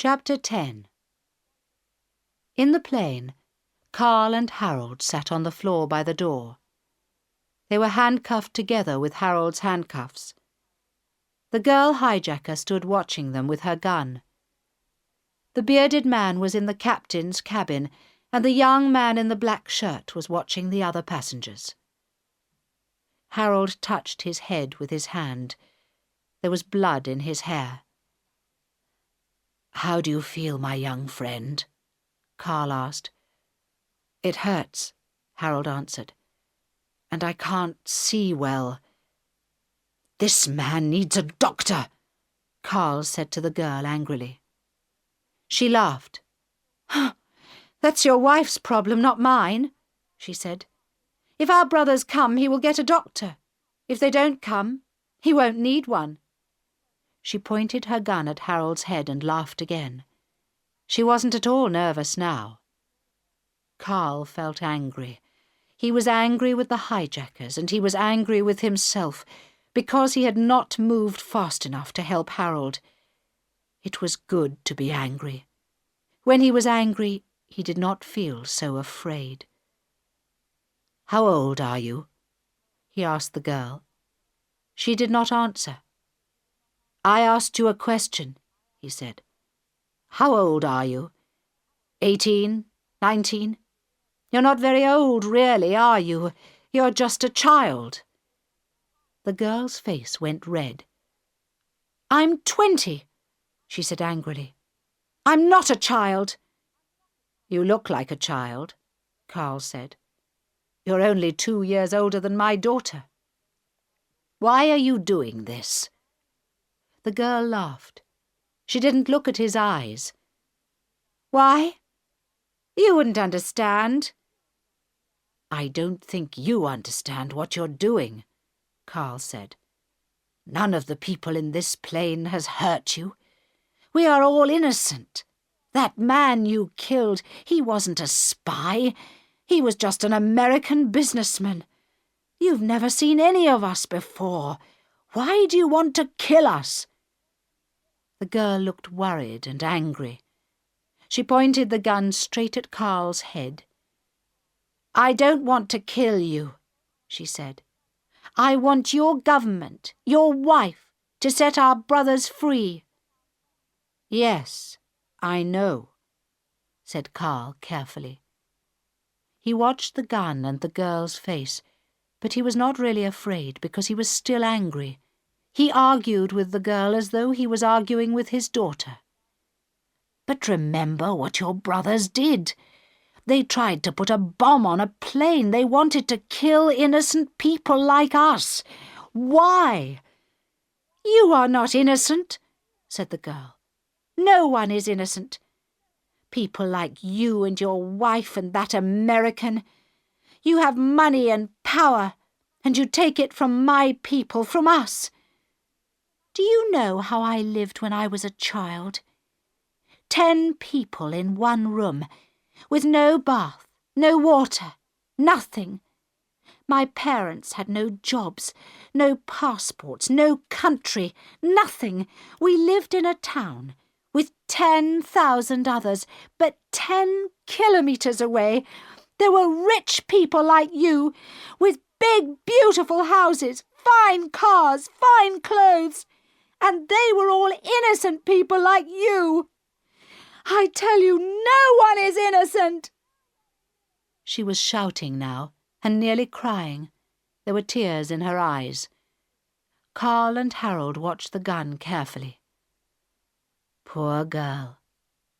Chapter 10. In the plane, Carl and Harold sat on the floor by the door. They were handcuffed together with Harold's handcuffs. The girl hijacker stood watching them with her gun. The bearded man was in the captain's cabin, and the young man in the black shirt was watching the other passengers. Harold touched his head with his hand. There was blood in his hair. "How do you feel, my young friend?" Carl asked. "It hurts," Harold answered, "and I can't see well." "This man needs a doctor," Carl said to the girl angrily. She laughed. "That's your wife's problem, not mine," she said. "If our brothers come, he will get a doctor. If they don't come, he won't need one." She pointed her gun at Harold's head and laughed again. She wasn't at all nervous now. Carl felt angry. He was angry with the hijackers, and he was angry with himself because he had not moved fast enough to help Harold. It was good to be angry. When he was angry, he did not feel so afraid. "How old are you?" he asked the girl. She did not answer. "I asked you a question," he said. "How old are you? 18, 19? You're not very old, really, are you? You're just a child." The girl's face went red. "I'm 20, she said angrily. "I'm not a child." "You look like a child," Carl said. "You're only 2 years older than my daughter. Why are you doing this?" The girl laughed. She didn't look at his eyes. "Why? You wouldn't understand." "I don't think you understand what you're doing," Carl said. "None of the people in this plane has hurt you. We are all innocent. That man you killed, he wasn't a spy. He was just an American businessman. You've never seen any of us before. Why do you want to kill us?" The girl looked worried and angry. She pointed the gun straight at Carl's head. "I don't want to kill you," she said. "I want your government, your wife, to set our brothers free." "Yes, I know," said Carl carefully. He watched the gun and the girl's face, but he was not really afraid because he was still angry. He argued with the girl as though he was arguing with his daughter. "But remember what your brothers did. They tried to put a bomb on a plane. They wanted to kill innocent people like us. Why?" "You are not innocent," said the girl. "No one is innocent. People like you and your wife and that American. You have money and power, and you take it from my people, from us. Do you know how I lived when I was a child? 10 people in one room, with no bath, no water, nothing. My parents had no jobs, no passports, no country, nothing. We lived in a town with 10,000 others, but 10 kilometres away there were rich people like you, with big, beautiful houses, fine cars, fine clothes, and they were all innocent people like you. I tell you, no one is innocent." She was shouting now, and nearly crying. There were tears in her eyes. Carl and Harold watched the gun carefully. Poor girl,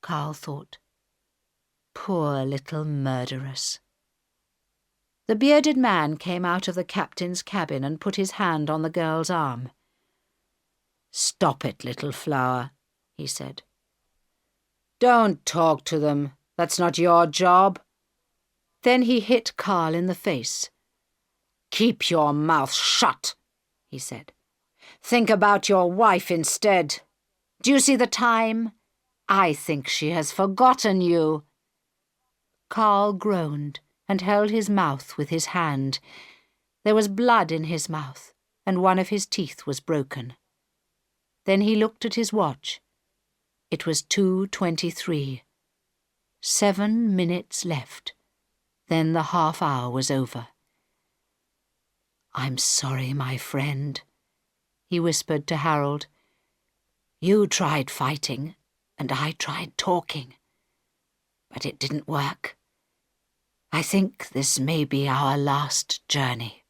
Carl thought. Poor little murderess. The bearded man came out of the captain's cabin and put his hand on the girl's arm. "Stop it, little flower," he said. "Don't talk to them. That's not your job." Then he hit Carl in the face. "Keep your mouth shut," he said. "Think about your wife instead. Do you see the time? I think she has forgotten you." Carl groaned and held his mouth with his hand. There was blood in his mouth, and one of his teeth was broken. Then he looked at his watch. It was 2:23. 7 minutes left. Then the half-hour was over. "I'm sorry, my friend," he whispered to Harold. "You tried fighting, and I tried talking. But it didn't work. I think this may be our last journey."